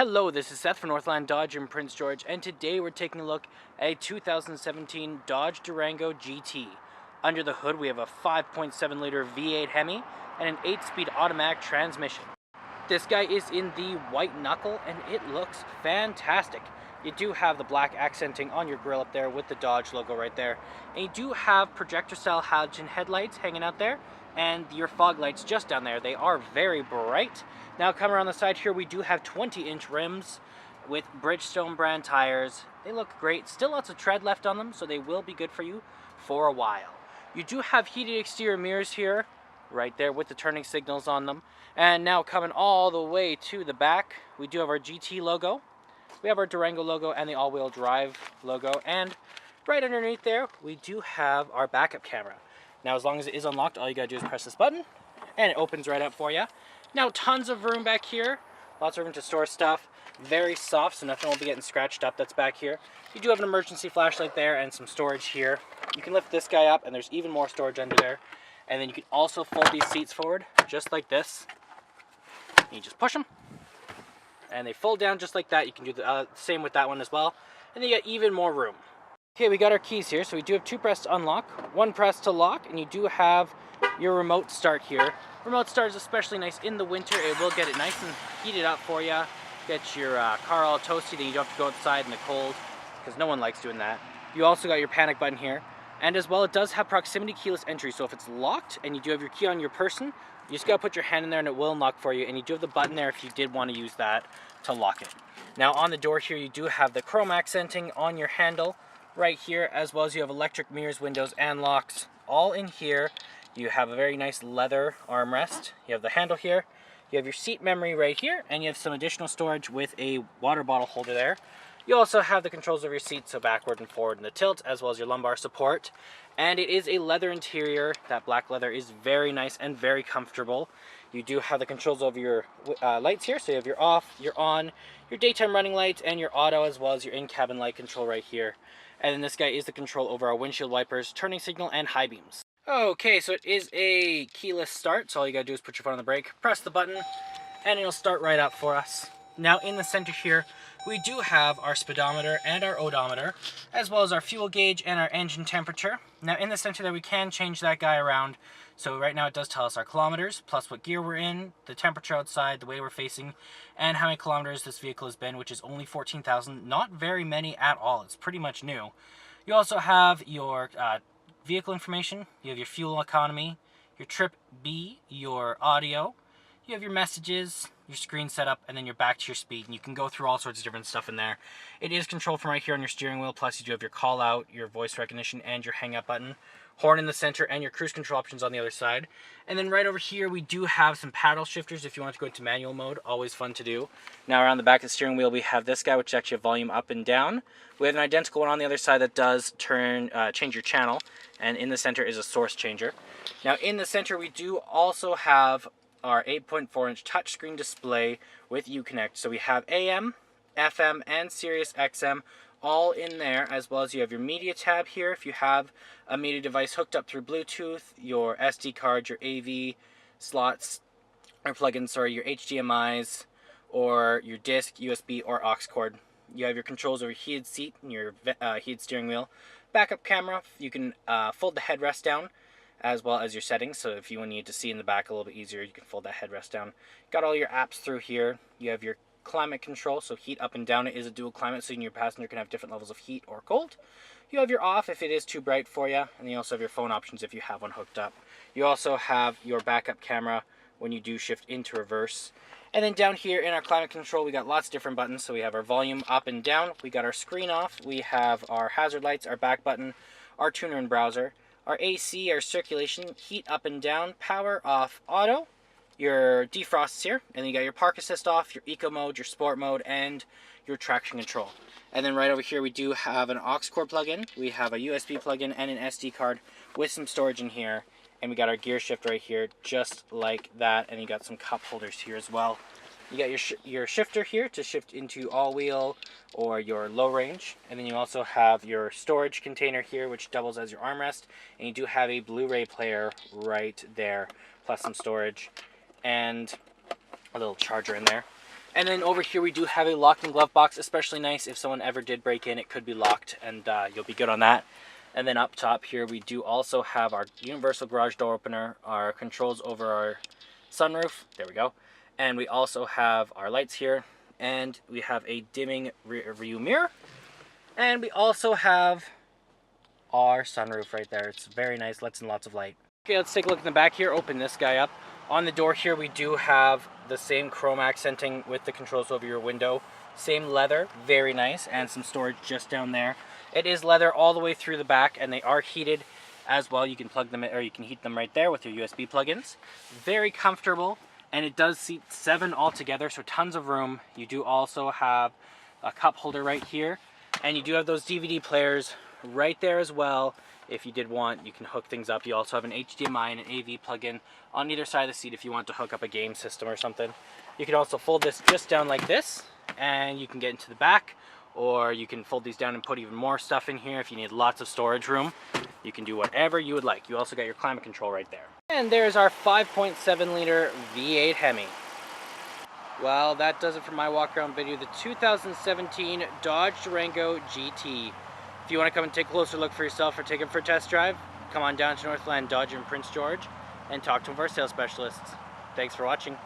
Hello, this is Seth from Northland Dodge in Prince George, and today we're taking a look at a 2017 Dodge Durango GT. Under the hood we have a 5.7 liter V8 Hemi and an 8-speed automatic transmission. This guy is in the white knuckle and it looks fantastic. You do have the black accenting on your grille up there with the Dodge logo right there. And you do have projector style halogen headlights hanging out there and your fog lights just down there. They are very bright. Now coming around the side here we do have 20-inch rims with Bridgestone brand tires. They look great. Still lots of tread left on them, so they will be good for you for a while. You do have heated exterior mirrors here, right there with the turning signals on them. And now coming all the way to the back, we do have our GT logo. We have our Durango logo and the all-wheel drive logo. And right underneath there, we do have our backup camera. Now, as long as it is unlocked, all you gotta do is press this button and it opens right up for you. Now, tons of room back here. Lots of room to store stuff. Very soft, so nothing will be getting scratched up that's back here. You do have an emergency flashlight there and some storage here. You can lift this guy up and there's even more storage under there. And then you can also fold these seats forward, just like this. You just push them, and they fold down just like that. You can do the same with that one as well. And then you get even more room. Okay, we got our keys here. So we do have 2 press to unlock, 1 press to lock, and you do have your remote start here. Remote start is especially nice in the winter. It will get it nice and heated up for you. Get your car all toasty, then you don't have to go outside in the cold, because no one likes doing that. You also got your panic button here. And as well, it does have proximity keyless entry. So if it's locked and you do have your key on your person, you just gotta put your hand in there and it will unlock for you. And you do have the button there if you did want to use that to lock it. Now on the door here, you do have the chrome accenting on your handle right here, as well as you have electric mirrors, windows, and locks all in here. You have a very nice leather armrest. You have the handle here. You have your seat memory right here, and you have some additional storage with a water bottle holder there. You also have the controls of your seat, so backward and forward and the tilt, as well as your lumbar support. And it is a leather interior. That black leather is very nice and very comfortable. You do have the controls over your lights here, so you have your off, your on, your daytime running lights, and your auto, as well as your in-cabin light control right here. And then this guy is the control over our windshield wipers, turning signal, and high beams. Okay, so it is a keyless start, so all you gotta do is put your foot on the brake, press the button, and it'll start right up for us. Now in the center here, we do have our speedometer and our odometer, as well as our fuel gauge and our engine temperature. Now in the center there, we can change that guy around. So right now it does tell us our kilometers, plus what gear we're in, the temperature outside, the way we're facing, and how many kilometers this vehicle has been, which is only 14,000. Not very many at all. It's pretty much new. You also have your vehicle information. You have your fuel economy, your trip B, your audio. You have your messages, your screen setup, and then you're back to your speed. And you can go through all sorts of different stuff in there. It is controlled from right here on your steering wheel. Plus you do have your call out, your voice recognition, and your hang up button. Horn in the center, and your cruise control options on the other side. And then right over here we do have some paddle shifters if you want to go into manual mode. Always fun to do. Now around the back of the steering wheel we have this guy, which is actually a volume up and down. We have an identical one on the other side that does change your channel. And in the center is a source changer. Now in the center we do also have our 8.4-inch touchscreen display with Uconnect. So we have AM, FM, and Sirius XM all in there, as well as you have your media tab here if you have a media device hooked up through Bluetooth, your SD card, your AV slots, or plugins, sorry, your HDMIs, or your disc, USB, or aux cord. You have your controls over heated seat and your heated steering wheel. Backup camera, you can fold the headrest down, as well as your settings. So if you need to see in the back a little bit easier, you can fold that headrest down. Got all your apps through here. You have your climate control, so heat up and down. It is a dual climate, so your passenger can have different levels of heat or cold. You have your off if it is too bright for you, and you also have your phone options if you have one hooked up. You also have your backup camera when you do shift into reverse. And then down here in our climate control, we got lots of different buttons. So we have our volume up and down, we got our screen off, we have our hazard lights, our back button, our tuner and browser, our AC, our circulation, heat up and down, power off, auto, your defrosts here, and then you got your park assist off, your eco mode, your sport mode, and your traction control. And then right over here we do have an aux cord plug-in, we have a USB plug-in and an SD card with some storage in here, and we got our gear shift right here just like that, and you got some cup holders here as well. You got your shifter here to shift into all-wheel or your low range. And then you also have your storage container here, which doubles as your armrest. And you do have a Blu-ray player right there, plus some storage and a little charger in there. And then over here we do have a locked and glove box, especially nice if someone ever did break in, it could be locked and you'll be good on that. And then up top here we do also have our universal garage door opener, our controls over our sunroof, there we go. And we also have our lights here, and we have a dimming rear view mirror. And we also have our sunroof right there. It's very nice, lets in lots of light. Okay, let's take a look in the back here, open this guy up. On the door here we do have the same chrome accenting with the controls over your window. Same leather, very nice, and some storage just down there. It is leather all the way through the back, and they are heated as well. You can plug them in, or you can heat them right there with your USB plugins. Very comfortable, and it does seat 7 altogether, so tons of room. You do also have a cup holder right here, and you do have those DVD players right there as well. If you did want, you can hook things up. You also have an HDMI and an AV plug-in on either side of the seat if you want to hook up a game system or something. You can also fold this just down like this, and you can get into the back, or you can fold these down and put even more stuff in here if you need lots of storage room. You can do whatever you would like. You also got your climate control right there. And there's our 5.7 liter V8 Hemi. Well, that does it for my walk around video, the 2017 Dodge Durango GT. If you want to come and take a closer look for yourself or take it for a test drive, come on down to Northland Dodge in Prince George and talk to one of our sales specialists. Thanks for watching.